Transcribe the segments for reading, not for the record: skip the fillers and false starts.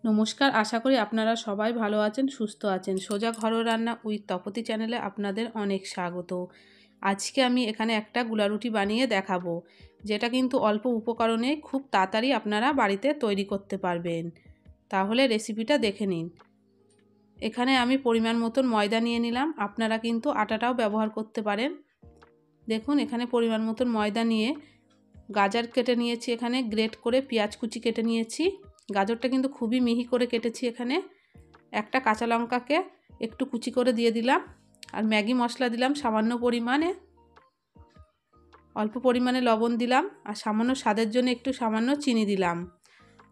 নমস্কার, আশা করি আপনারা সবাই ভালো আছেন, সুস্থ আছেন। সোজা ঘরোয়া রান্না উইথ তপতি চ্যানেলে আপনাদের অনেক স্বাগত। আজকে আমি এখানে একটা গুলারুটি বানিয়ে দেখাবো, যেটা কিন্তু অল্প উপকরণে খুব তাড়াতাড়ি আপনারা বাড়িতে তৈরি করতে পারবেন। তাহলে রেসিপিটা দেখে নিন। এখানে আমি পরিমাণ মতন ময়দা নিয়ে নিলাম, আপনারা কিন্তু আটাটাও ব্যবহার করতে পারেন। দেখুন এখানে পরিমাণ মতন ময়দা নিয়ে গাজর কেটে নিয়েছি, এখানে গ্রেট করে পেঁয়াজ কুচি কেটে নিয়েছি। গাজরটা কিন্তু খুবই মিহি করে কেটেছি। এখানে একটা কাঁচা লঙ্কাকে একটু কুচি করে দিয়ে দিলাম, আর ম্যাগি মশলা দিলাম সামান্য পরিমাণে, অল্প পরিমাণে লবণ দিলাম, আর সামান্য স্বাদের জন্য একটু সামান্য চিনি দিলাম।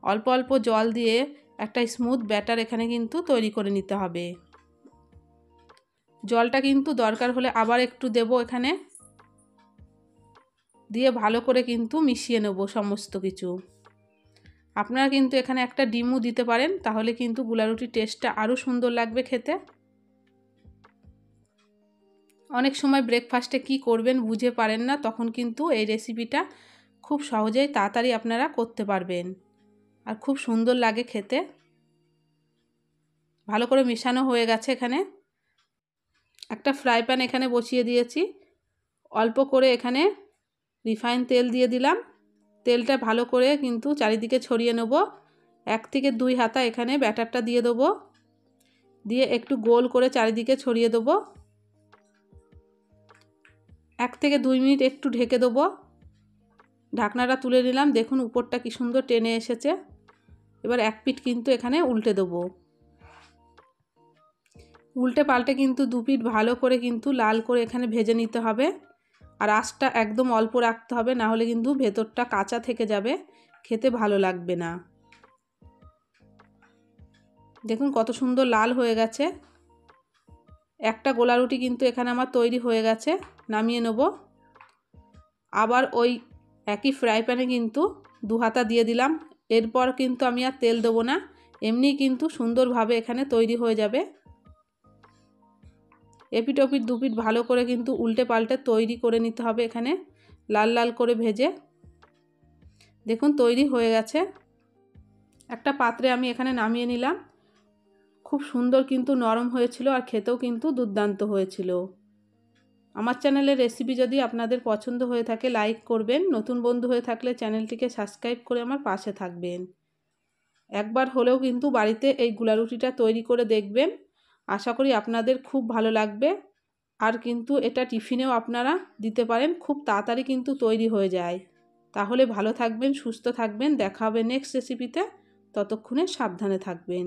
অল্প অল্প জল দিয়ে একটা স্মুথ ব্যাটার এখানে কিন্তু তৈরি করে নিতে হবে। জলটা কিন্তু দরকার হলে আবার একটু দেব, এখানে দিয়ে ভালো করে কিন্তু মিশিয়ে নেব সমস্ত কিছু। আপনারা কিন্তু এখানে একটা ডিমও দিতে পারেন, তাহলে কিন্তু গুলারুটির টেস্টটা আরও সুন্দর লাগবে খেতে। অনেক সময় ব্রেকফাস্টে কি করবেন বুঝে পারেন না, তখন কিন্তু এই রেসিপিটা খুব সহজেই তাড়াতাড়ি আপনারা করতে পারবেন, আর খুব সুন্দর লাগে খেতে। ভালো করে মেশানো হয়ে গেছে। এখানে একটা ফ্রাই প্যান এখানে বসিয়ে দিয়েছি, অল্প করে এখানে রিফাইন তেল দিয়ে দিলাম। তেলটা ভালো করে কিন্তু চারিদিকে ছড়িয়ে নেব। 1 থেকে 2 হাতা এখানে ব্যাটারটা দিয়ে দেবো, দিয়ে একটু গোল করে চারিদিকে ছড়িয়ে দেবো। 1 থেকে 2 মিনিট একটু ঢেকে দেবো। ঢাকনাটা তুলে নিলাম, দেখুন উপরটা কি সুন্দর টেনে এসেছে। এবার এক পিঠ কিন্তু এখানে উল্টে দেবো। উল্টে পাল্টে কিন্তু 2 পিঠ ভালো করে কিন্তু লাল করে এখানে ভেজে নিতে হবে, আর আঁচটা একদম অল্প রাখতে হবে, না হলে কিন্তু ভেতরটা কাঁচা থেকে যাবে, খেতে ভালো লাগবে না। দেখুন কত সুন্দর লাল হয়ে গেছে। একটা গোলা রুটি কিন্তু এখানে আমার তৈরি হয়ে গেছে, নামিয়ে নেব। আবার ওই একই ফ্রাই প্যানে কিন্তু 2 হাতা দিয়ে দিলাম। এরপর কিন্তু আমি আর তেল দেবো না, এমনি কিন্তু সুন্দরভাবে এখানে তৈরি হয়ে যাবে। এপিট ওপিট 2 পিঠ ভালো করে কিন্তু উল্টে পাল্টে তৈরি করে নিতে হবে, এখানে লাল লাল করে ভেজে। দেখুন তৈরি হয়ে গেছে। একটা পাত্রে আমি এখানে নামিয়ে নিলাম। খুব সুন্দর কিন্তু নরম হয়েছিল, আর খেতেও কিন্তু দুর্দান্ত হয়েছিল। আমার চ্যানেলের রেসিপি যদি আপনাদের পছন্দ হয়ে থাকে লাইক করবেন, নতুন বন্ধু হয়ে থাকলে চ্যানেলটিকে সাবস্ক্রাইব করে আমার পাশে থাকবেন। একবার হলেও কিন্তু বাড়িতে এই গুলারুটিটা তৈরি করে দেখবেন, আশা করি আপনাদের খুব ভালো লাগবে। আর কিন্তু এটা টিফিনেও আপনারা দিতে পারেন, খুব তাড়াতাড়ি কিন্তু তৈরি হয়ে যায়। তাহলে ভালো থাকবেন, সুস্থ থাকবেন, দেখা হবে নেক্সট রেসিপিতে। ততক্ষণে সাবধানে থাকবেন।